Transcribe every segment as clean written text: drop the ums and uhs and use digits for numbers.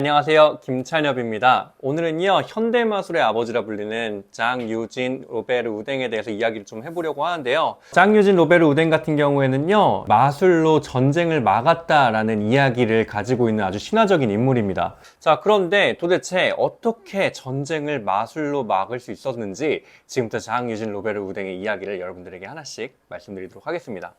안녕하세요, 김찬엽입니다. 오늘은요, 현대마술의 아버지라 불리는 장유진 로베르 우댕에 대해서 이야기를 좀 해보려고 하는데요. 장유진 로베르 우댕 같은 경우에는요, 마술로 전쟁을 막았다라는 이야기를 가지고 있는 아주 신화적인 인물입니다. 자, 그런데 도대체 어떻게 전쟁을 마술로 막을 수 있었는지 지금부터 장유진 로베르 우댕의 이야기를 여러분들에게 하나씩 말씀드리도록 하겠습니다.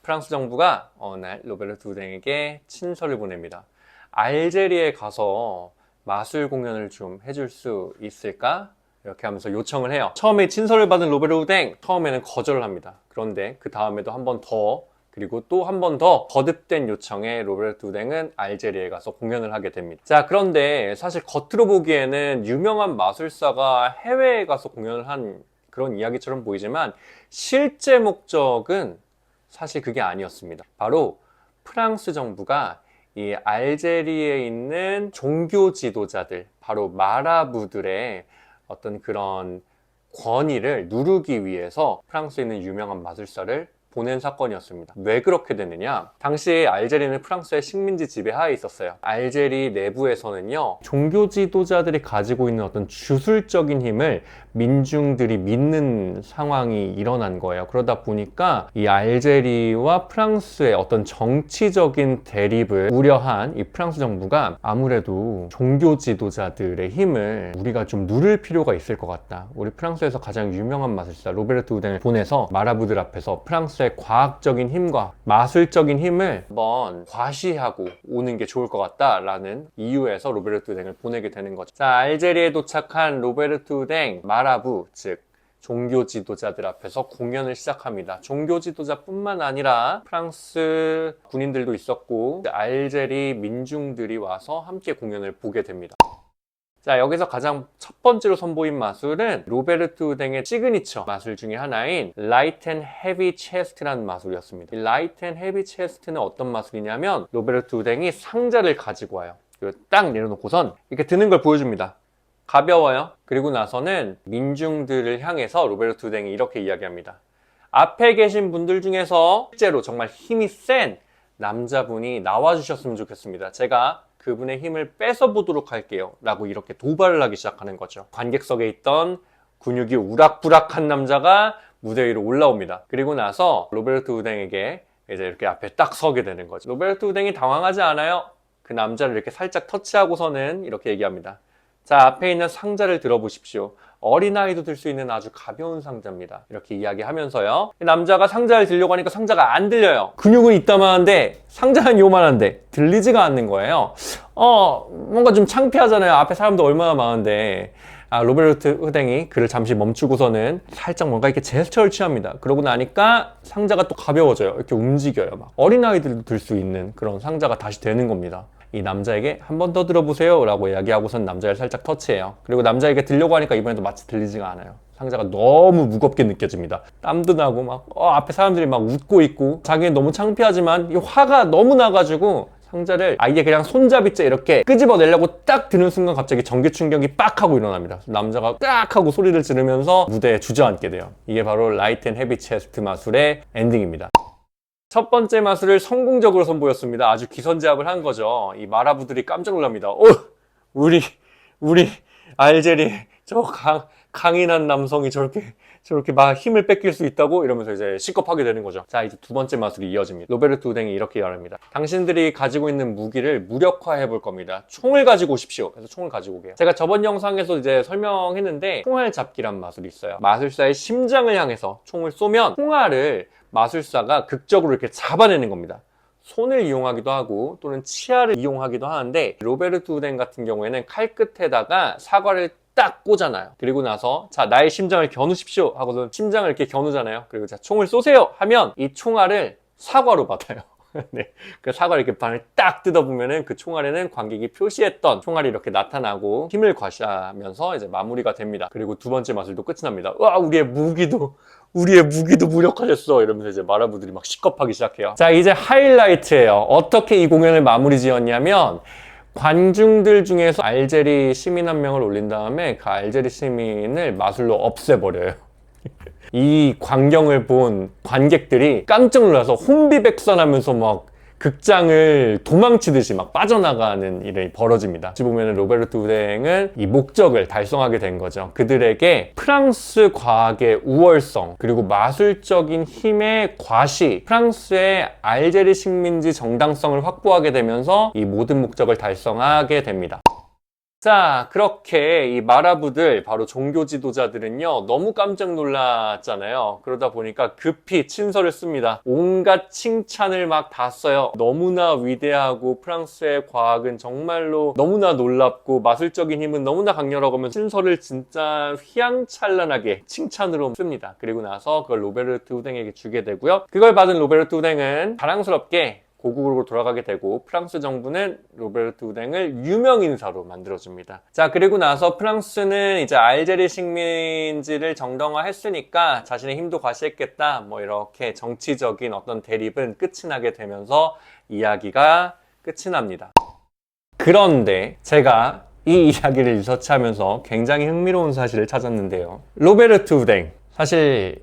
프랑스 정부가 어느 날 로베르트 우댕에게 친서를 보냅니다. 알제리에 가서 마술 공연을 좀 해줄 수 있을까? 이렇게 하면서 요청을 해요. 처음에 친서를 받은 로베르 우댕, 처음에는 거절을 합니다. 그런데 그 다음에도 한 번 더, 그리고 또 한 번 더 거듭된 요청에 로베르트 우댕은 알제리에 가서 공연을 하게 됩니다. 자, 그런데 사실 겉으로 보기에는 유명한 마술사가 해외에 가서 공연을 한 그런 이야기처럼 보이지만 실제 목적은 사실 그게 아니었습니다. 바로 프랑스 정부가 이 알제리에 있는 종교 지도자들, 바로 마라부들의 어떤 그런 권위를 누르기 위해서 프랑스에 있는 유명한 마술사를 보낸 사건이었습니다. 왜 그렇게 됐느냐? 당시 알제리는 프랑스의 식민지 지배하에 있었어요. 알제리 내부에서는요, 종교 지도자들이 가지고 있는 어떤 주술적인 힘을 민중들이 믿는 상황이 일어난 거예요. 그러다 보니까 이 알제리와 프랑스의 어떤 정치적인 대립을 우려한 이 프랑스 정부가 아무래도 종교 지도자들의 힘을 우리가 좀 누를 필요가 있을 것 같다. 우리 프랑스에서 가장 유명한 마술사 로베르트 우댕을 보내서 마라부들 앞에서 프랑스의 과학적인 힘과 마술적인 힘을 한번 과시하고 오는 게 좋을 것 같다라는 이유에서 로베르트 우댕을 보내게 되는 거죠. 자, 알제리에 도착한 로베르트 우댕, 마라부, 즉 종교 지도자들 앞에서 공연을 시작합니다. 종교 지도자뿐만 아니라 프랑스 군인들도 있었고 알제리 민중들이 와서 함께 공연을 보게 됩니다. 자, 여기서 가장 첫 번째로 선보인 마술은 로베르트 우댕의 시그니처 마술 중에 하나인 라이트 앤 헤비 체스트라는 마술이었습니다. 이 라이트 앤 헤비 체스트는 어떤 마술이냐면 로베르트 우댕이 상자를 가지고 와요. 그리고 딱 내려놓고선 이렇게 드는 걸 보여줍니다. 가벼워요. 그리고 나서는 민중들을 향해서 로베르트 우댕이 이렇게 이야기합니다. 앞에 계신 분들 중에서 실제로 정말 힘이 센 남자분이 나와주셨으면 좋겠습니다. 제가 그분의 힘을 뺏어보도록 할게요 라고 이렇게 도발을 하기 시작하는 거죠. 관객석에 있던 근육이 우락부락한 남자가 무대 위로 올라옵니다. 그리고 나서 로베르트 우댕에게 이제 이렇게 앞에 딱 서게 되는 거죠. 로베르트 우댕이 당황하지 않아요. 그 남자를 이렇게 살짝 터치하고서는 이렇게 얘기합니다. 자, 앞에 있는 상자를 들어보십시오. 어린아이도 들 수 있는 아주 가벼운 상자입니다. 이렇게 이야기하면서요, 남자가 상자를 들려고 하니까 상자가 안 들려요. 근육은 이따만한데 상자는 요만한데 들리지가 않는 거예요. 뭔가 좀 창피하잖아요. 앞에 사람도 얼마나 많은데. 로베르트 우댕이 그를 잠시 멈추고서는 살짝 뭔가 이렇게 제스처를 취합니다. 그러고 나니까 상자가 또 가벼워져요. 이렇게 움직여요. 막 어린아이들도 들 수 있는 그런 상자가 다시 되는 겁니다. 이 남자에게 한 번 더 들어보세요 라고 이야기하고선 남자를 살짝 터치해요. 그리고 남자에게 들려고 하니까 이번에도 마치 들리지가 않아요. 상자가 너무 무겁게 느껴집니다. 땀도 나고 막 앞에 사람들이 막 웃고 있고 자기는 너무 창피하지만 이 화가 너무 나가지고 상자를 아예 그냥 손잡이째 이렇게 끄집어내려고 딱 드는 순간 갑자기 전기 충격이 빡 하고 일어납니다. 남자가 딱 하고 소리를 지르면서 무대에 주저앉게 돼요. 이게 바로 라이트 앤 헤비 체스트 마술의 엔딩입니다. 첫 번째 마술을 성공적으로 선보였습니다. 아주 기선제압을 한 거죠. 이 마라부들이 깜짝 놀랍니다. 우리 알제리 저 강인한 남성이 저렇게 막 힘을 뺏길 수 있다고? 이러면서 이제 시겁하게 되는 거죠. 자, 이제 두 번째 마술이 이어집니다. 로베르트 우댕이 이렇게 말합니다. 당신들이 가지고 있는 무기를 무력화해 볼 겁니다. 총을 가지고 오십시오. 그래서 총을 가지고 오게요. 제가 저번 영상에서 이제 설명했는데 총알 잡기란 마술이 있어요. 마술사의 심장을 향해서 총을 쏘면 총알을 마술사가 극적으로 이렇게 잡아내는 겁니다. 손을 이용하기도 하고 또는 치아를 이용하기도 하는데 로베르트 우댕 같은 경우에는 칼 끝에다가 사과를 딱 꽂아놔요. 그리고 나서 자, 나의 심장을 겨누십시오 하고서 심장을 이렇게 겨누잖아요. 그리고 자, 총을 쏘세요 하면 이 총알을 사과로 받아요. 네, 그 사과를 이렇게 반을 딱 뜯어보면은 그 총알에는 관객이 표시했던 총알이 이렇게 나타나고 힘을 과시하면서 이제 마무리가 됩니다. 그리고 두 번째 마술도 끝이 납니다. 와, 우리의 무기도 무력화됐어 이러면서 이제 마라부들이 막 시겁하기 시작해요. 자, 이제 하이라이트예요. 어떻게 이 공연을 마무리 지었냐면 관중들 중에서 알제리 시민 한 명을 올린 다음에 그 알제리 시민을 마술로 없애버려요. 이 광경을 본 관객들이 깜짝 놀라서 혼비백산하면서 막 극장을 도망치듯이 막 빠져나가는 일이 벌어집니다. 어찌 보면 로베르트 우댕은 이 목적을 달성하게 된 거죠. 그들에게 프랑스 과학의 우월성, 그리고 마술적인 힘의 과시, 프랑스의 알제리 식민지 정당성을 확보하게 되면서 이 모든 목적을 달성하게 됩니다. 자, 그렇게 이 마라부들, 바로 종교 지도자들은요, 너무 깜짝 놀랐잖아요. 그러다 보니까 급히 친서를 씁니다. 온갖 칭찬을 막 다 써요. 너무나 위대하고 프랑스의 과학은 정말로 너무나 놀랍고 마술적인 힘은 너무나 강렬하고 하면 친서를 진짜 휘황찬란하게 칭찬으로 씁니다. 그리고 나서 그걸 로베르트 우댕에게 주게 되고요. 그걸 받은 로베르트 우댕은 자랑스럽게 고국으로 돌아가게 되고 프랑스 정부는 로베르트 우댕을 유명인사로 만들어줍니다. 자, 그리고 나서 프랑스는 이제 알제리 식민지를 정당화했으니까 자신의 힘도 과시했겠다, 뭐 이렇게 정치적인 어떤 대립은 끝이 나게 되면서 이야기가 끝이 납니다. 그런데 제가 이 이야기를 리서치하면서 굉장히 흥미로운 사실을 찾았는데요. 로베르트 우댕, 사실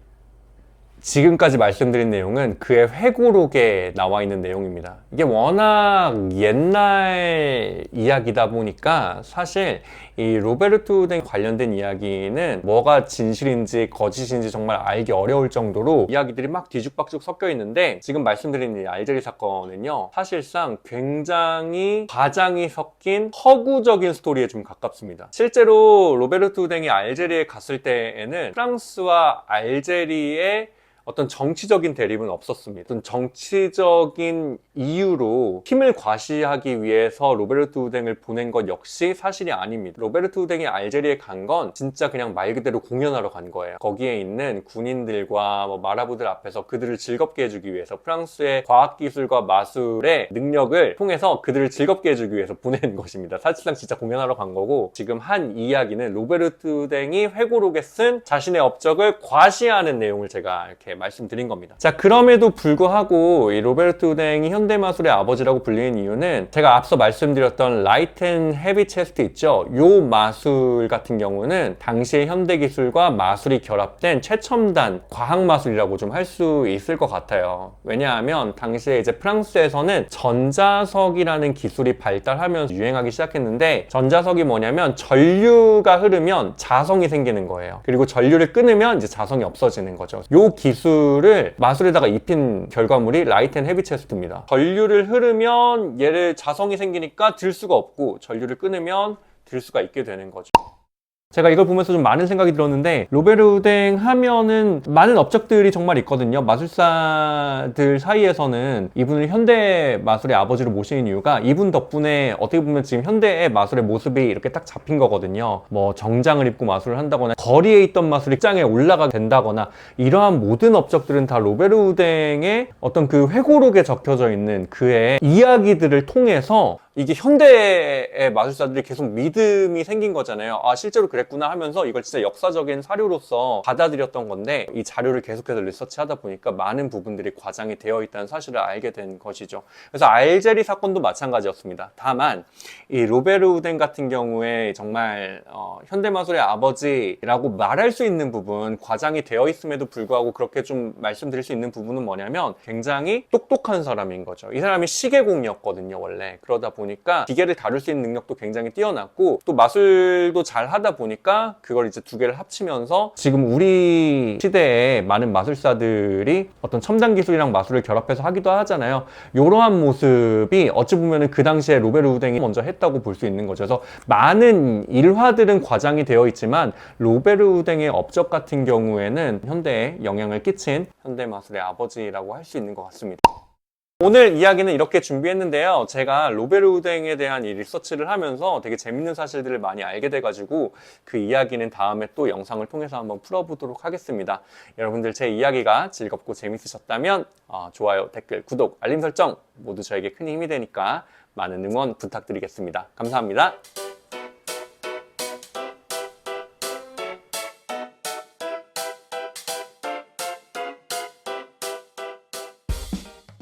지금까지 말씀드린 내용은 그의 회고록에 나와 있는 내용입니다. 이게 워낙 옛날 이야기다 보니까 사실 이 로베르트 우댕 관련된 이야기는 뭐가 진실인지 거짓인지 정말 알기 어려울 정도로 이야기들이 막 뒤죽박죽 섞여 있는데, 지금 말씀드린 이 알제리 사건은요, 사실상 굉장히 과장이 섞인 허구적인 스토리에 좀 가깝습니다. 실제로 로베르트 우댕이 알제리에 갔을 때에는 프랑스와 알제리의 어떤 정치적인 대립은 없었습니다. 어떤 정치적인 이유로 힘을 과시하기 위해서 로베르트 우댕을 보낸 것 역시 사실이 아닙니다. 로베르트 우댕이 알제리에 간 건 진짜 그냥 말 그대로 공연하러 간 거예요. 거기에 있는 군인들과 마라부들 앞에서 그들을 즐겁게 해주기 위해서, 프랑스의 과학기술과 마술의 능력을 통해서 그들을 즐겁게 해주기 위해서 보낸 것입니다. 사실상 진짜 공연하러 간 거고, 지금 한 이야기는 로베르트 우댕이 회고록에 쓴 자신의 업적을 과시하는 내용을 제가 이렇게 말씀드린 겁니다. 자, 그럼에도 불구하고 이 로베르트 우댕이 현대마술의 아버지라고 불리는 이유는 제가 앞서 말씀드렸던 라이트 앤 헤비 체스트 있죠? 요 마술 같은 경우는 당시의 현대기술과 마술이 결합된 최첨단 과학마술이라고 좀 할 수 있을 것 같아요. 왜냐하면 당시에 이제 프랑스에서는 전자석이라는 기술이 발달하면서 유행하기 시작했는데, 전자석이 뭐냐면 전류가 흐르면 자성이 생기는 거예요. 그리고 전류를 끊으면 이제 자성이 없어지는 거죠. 요 기술을 마술에다가 입힌 결과물이 라이트 앤 헤비 체스트입니다. 전류를 흐르면 얘를 자성이 생기니까 들 수가 없고, 전류를 끊으면 들 수가 있게 되는 거죠. 제가 이걸 보면서 좀 많은 생각이 들었는데, 로베르 우댕 하면은 많은 업적들이 정말 있거든요. 마술사들 사이에서는 이분을 현대 마술의 아버지로 모시는 이유가 이분 덕분에 어떻게 보면 지금 현대의 마술의 모습이 이렇게 딱 잡힌 거거든요. 뭐 정장을 입고 마술을 한다거나 거리에 있던 마술이 극장에 올라가게 된다거나, 이러한 모든 업적들은 다 로베르 우댕의 어떤 그 회고록에 적혀져 있는 그의 이야기들을 통해서 이게 현대의 마술사들이 계속 믿음이 생긴 거잖아요. 아, 실제로 그랬구나 하면서 이걸 진짜 역사적인 사료로서 받아들였던 건데, 이 자료를 계속해서 리서치하다 보니까 많은 부분들이 과장이 되어 있다는 사실을 알게 된 것이죠. 그래서 알제리 사건도 마찬가지였습니다. 다만 이 로베르 우댕 같은 경우에 정말 현대마술의 아버지라고 말할 수 있는 부분, 과장이 되어 있음에도 불구하고 그렇게 좀 말씀드릴 수 있는 부분은 뭐냐면, 굉장히 똑똑한 사람인 거죠. 이 사람이 시계공이었거든요, 원래. 그러다 보니까 기계를 다룰 수 있는 능력도 굉장히 뛰어났고, 또 마술도 잘 하다 보니까 그걸 이제 두 개를 합치면서 지금 우리 시대에 많은 마술사들이 어떤 첨단 기술이랑 마술을 결합해서 하기도 하잖아요. 이러한 모습이 어찌 보면 그 당시에 로베르 우댕이 먼저 했다고 볼 수 있는 거죠. 그래서 많은 일화들은 과장이 되어 있지만 로베르 우댕의 업적 같은 경우에는 현대에 영향을 끼친 현대 마술의 아버지라고 할 수 있는 것 같습니다. 오늘 이야기는 이렇게 준비했는데요. 제가 로베르 우댕에 대한 이 리서치를 하면서 되게 재밌는 사실들을 많이 알게 돼가지고 그 이야기는 다음에 또 영상을 통해서 한번 풀어보도록 하겠습니다. 여러분들 제 이야기가 즐겁고 재밌으셨다면 좋아요, 댓글, 구독, 알림 설정 모두 저에게 큰 힘이 되니까 많은 응원 부탁드리겠습니다. 감사합니다.